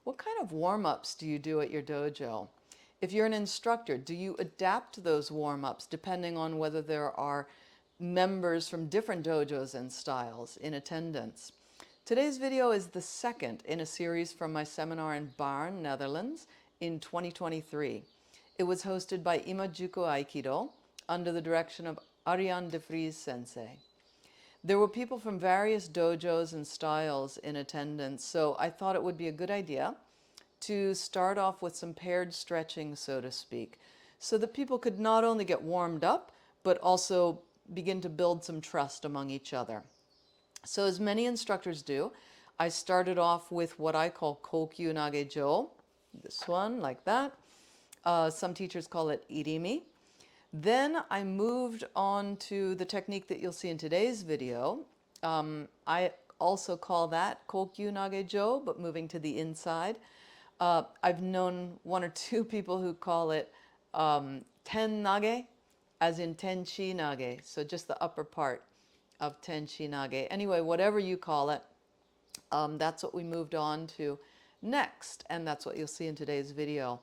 What kind of warm-ups do you do at your dojo? If you're an instructor, do you adapt those warm-ups depending on whether there are members from different dojos and styles in attendance? Today's video is the second in a series from my seminar in Baarn, Netherlands in 2023. It was hosted by Ima Juku Aikido under the direction of Arjan de Vries Sensei. There were people from various dojos and styles in attendance, so I thought it would be a good idea to start off with some paired stretching, so to speak, so that people could not only get warmed up, but also begin to build some trust among each other. So as many instructors do, I started off with what I call Kokyunage, this one, like that. Some teachers call it Irimi. Then I moved on to the technique that you'll see in today's video. I also call that Kokyunage, but moving to the inside. I've known one or two people who call it ten nage, as in tenshi nage, so just the upper part of tenshi nage. Anyway, whatever you call it, that's what we moved on to next, and that's what you'll see in today's video.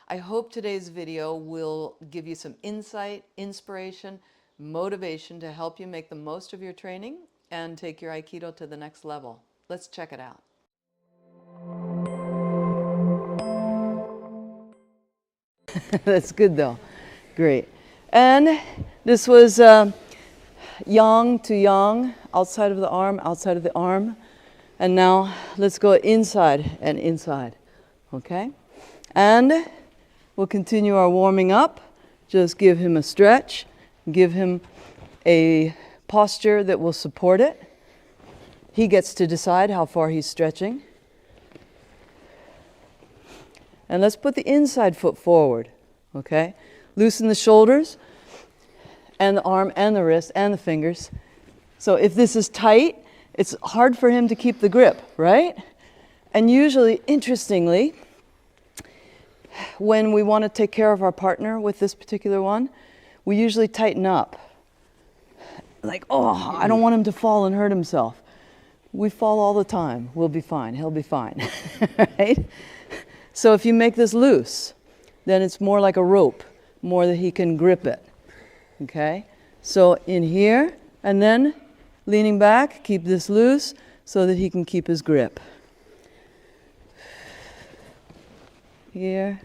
I hope today's video will give you some insight, inspiration, motivation to help you make the most of your training and take your Aikido to the next level. Let's check it out. That's good though. Great. And this was yang to yang, outside of the arm, outside of the arm. And now let's go inside and inside. Okay? And we'll continue our warming up. Just give him a stretch. Give him a posture that will support it. He gets to decide how far he's stretching. And let's put the inside foot forward. Okay? Loosen the shoulders and the arm and the wrist and the fingers. So if this is tight, it's hard for him to keep the grip, right? And usually, interestingly, when we want to take care of our partner with this particular one, we usually tighten up. Like, oh, I don't want him to fall and hurt himself. We fall all the time. We'll be fine. He'll be fine. Right? So if you make this loose, then it's more like a rope, more that he can grip it. Okay? So in here, and then leaning back, keep this loose so that he can keep his grip. Here,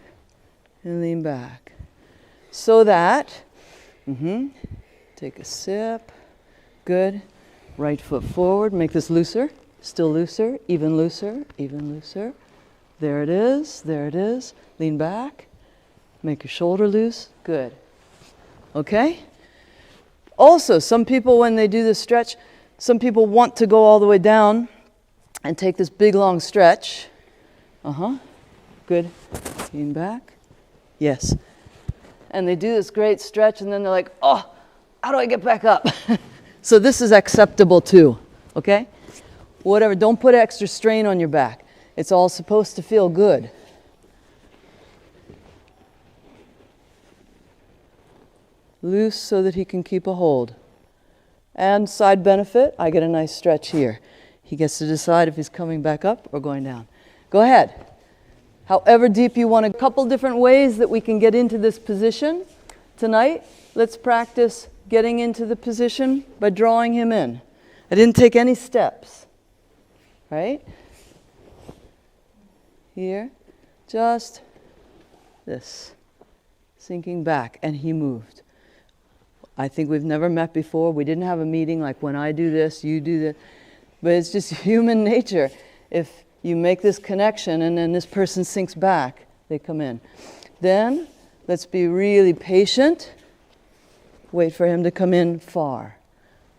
and lean back. So that, take a sip, good. Right foot forward, make this looser, still looser, even looser, even looser. There it is, there it is. Lean back, make your shoulder loose, good. Okay? Also, some people when they do this stretch, some people want to go all the way down and take this big long stretch. Good. Lean back. Yes. And they do this great stretch and then they're like, oh, how do I get back up? So this is acceptable too, okay? Whatever, don't put extra strain on your back. It's all supposed to feel good. Loose so that he can keep a hold. And side benefit, I get a nice stretch here. He gets to decide if he's coming back up or going down. Go ahead. However deep you want. A couple different ways that we can get into this position tonight. Let's practice getting into the position by drawing him in. I didn't take any steps, right? Here, just this, sinking back, and he moved. I think we've never met before. We didn't have a meeting like when I do this, you do that. But it's just human nature. If you make this connection and then this person sinks back, they come in. Then let's be really patient. Wait for him to come in far.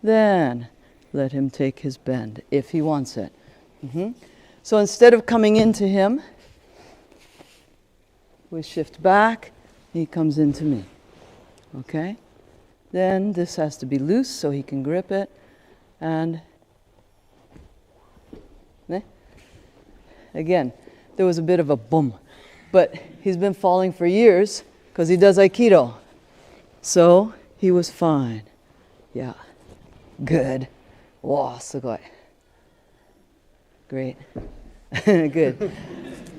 Then let him take his bend if he wants it. So instead of coming into him, we shift back, he comes into me. Okay? Then this has to be loose so he can grip it. And again, there was a bit of a boom. But he's been falling for years because he does Aikido. So he was fine. Yeah. Good. Wow, sugoi. Great. Good.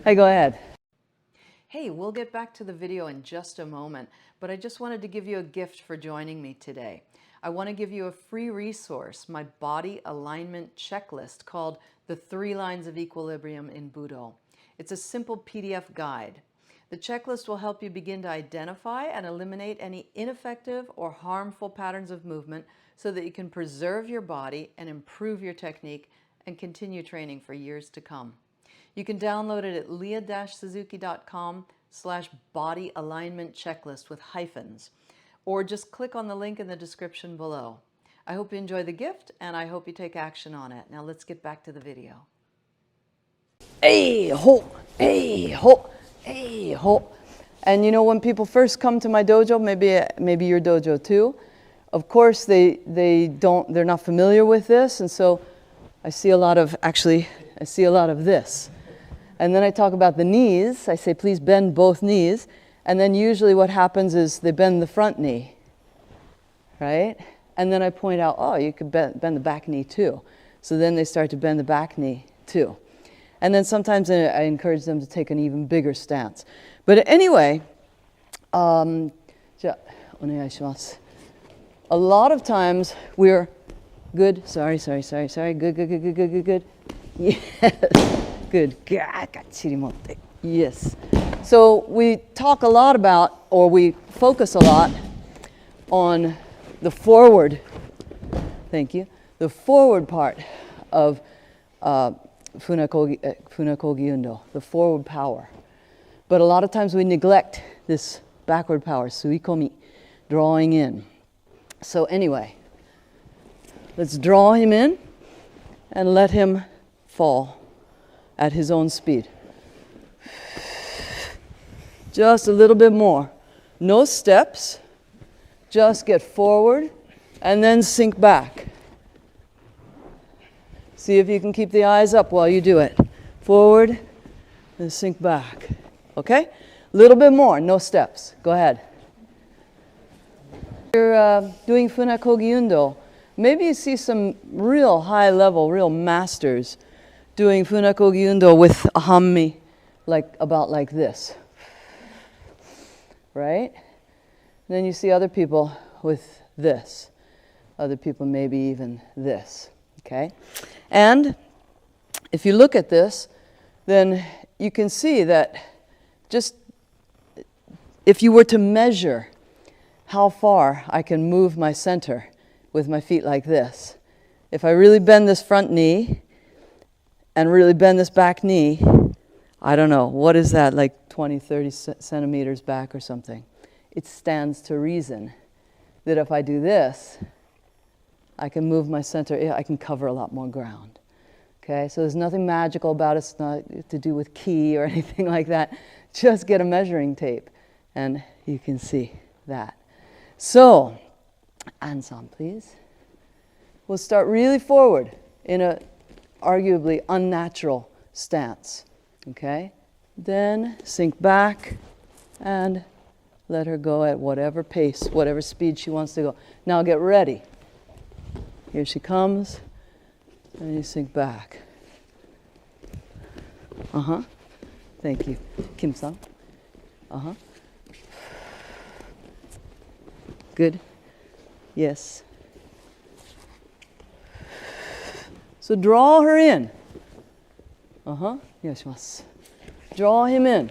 Hey, go ahead. Hey, we'll get back to the video in just a moment, but I just wanted to give you a gift for joining me today. I want to give you a free resource, my body alignment checklist called The 3 Lines of Equilibrium in Budo. It's a simple PDF guide. The checklist will help you begin to identify and eliminate any ineffective or harmful patterns of movement so that you can preserve your body and improve your technique and continue training for years to come. You can download it at lia-suzuki.com/body alignment checklist with hyphens, or just click on the link in the description below. I hope you enjoy the gift, and I hope you take action on it. Now let's get back to the video. Hey, ho, hey, ho, hey, ho. And you know, when people first come to my dojo, maybe your dojo too, of course they're not familiar with this, and so I see a lot of this. And then I talk about the knees. I say, please bend both knees. And then usually what happens is they bend the front knee, right? And then I point out, oh, you could bend the back knee too. So then they start to bend the back knee too. And then sometimes I encourage them to take an even bigger stance. But anyway, a lot of times we're good. Sorry. Good. Yes. Good. Yes. So we talk a lot about, or we focus a lot on the forward, thank you, the forward part of Funakogi Undo, the forward power. But a lot of times we neglect this backward power, suikomi, drawing in. So anyway, let's draw him in and let him fall at his own speed. Just a little bit more. No steps. Just get forward and then sink back. See if you can keep the eyes up while you do it. Forward and sink back. Okay? A little bit more. No steps. Go ahead. You're doing Funakogi Undo. Maybe you see some real high level, real masters doing Funakogi Undo with a hammi about like this, right? Then you see other people with this. Other people maybe even this, okay? And if you look at this, then you can see that just if you were to measure how far I can move my center with my feet like this, if I really bend this front knee and really bend this back knee, I don't know, what is that, like 20, 30 centimeters back or something? It stands to reason that if I do this, I can move my center, I can cover a lot more ground. Okay, so there's nothing magical about it. It's not to do with ki or anything like that. Just get a measuring tape and you can see that. So, Ansan, please. We'll start really forward in a arguably unnatural stance, okay? Then sink back and let her go at whatever pace, whatever speed she wants to go. Now get ready. Here she comes, and you sink back. Thank you. Kim-san. Good. Yes. So draw her in. Yes. Draw him in.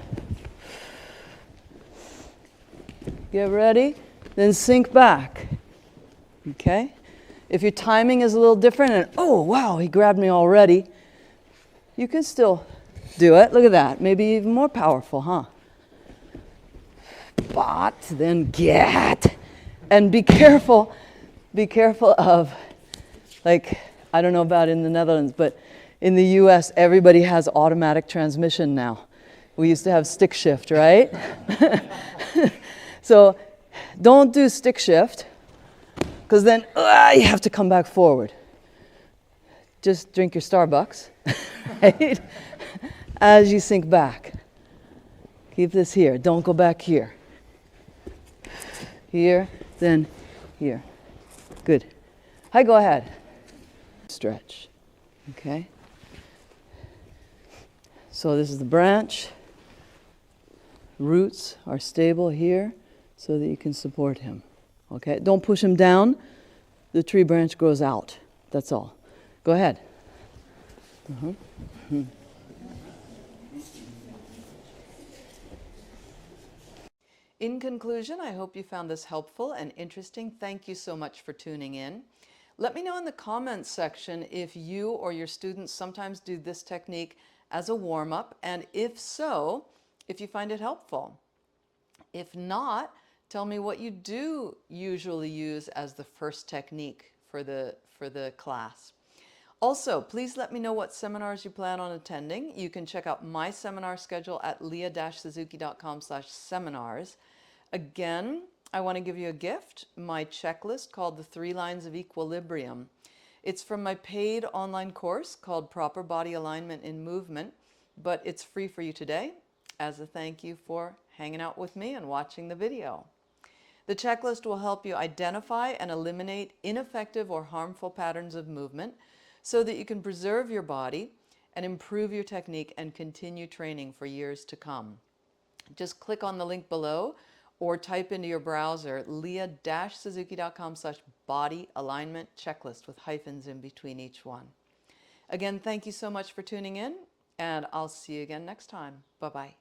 Get ready, then sink back. Okay? If your timing is a little different and, oh, wow, he grabbed me already, you can still do it. Look at that. Maybe even more powerful, huh? But then get. And be careful of, like, I don't know about in the Netherlands, but in the US, everybody has automatic transmission now. We used to have stick shift, right? So don't do stick shift, because then you have to come back forward. Just drink your Starbucks, right? As you sink back. Keep this here. Don't go back here. Here, then here. Good. Hi, go ahead. Stretch. Okay. So this is the branch. Roots are stable here so that you can support him. Okay, don't push him down. The tree branch grows out. That's all. Go ahead. In conclusion, I hope you found this helpful and interesting. Thank you so much for tuning in. Let me know in the comments section if you or your students sometimes do this technique as a warm-up, and if so, if you find it helpful. If not, tell me what you do usually use as the first technique for the class. Also, please let me know what seminars you plan on attending. You can check out my seminar schedule at lia-suzuki.com/seminars. Again, I want to give you a gift, my checklist called the 3 Lines of Equilibrium. It's from my paid online course called Proper Body Alignment in Movement, but it's free for you today as a thank you for hanging out with me and watching the video. The checklist will help you identify and eliminate ineffective or harmful patterns of movement so that you can preserve your body and improve your technique and continue training for years to come. Just click on the link below or type into your browser lia-suzuki.com/body alignment checklist with hyphens in between each one. Again, thank you so much for tuning in, and I'll see you again next time. Bye-bye.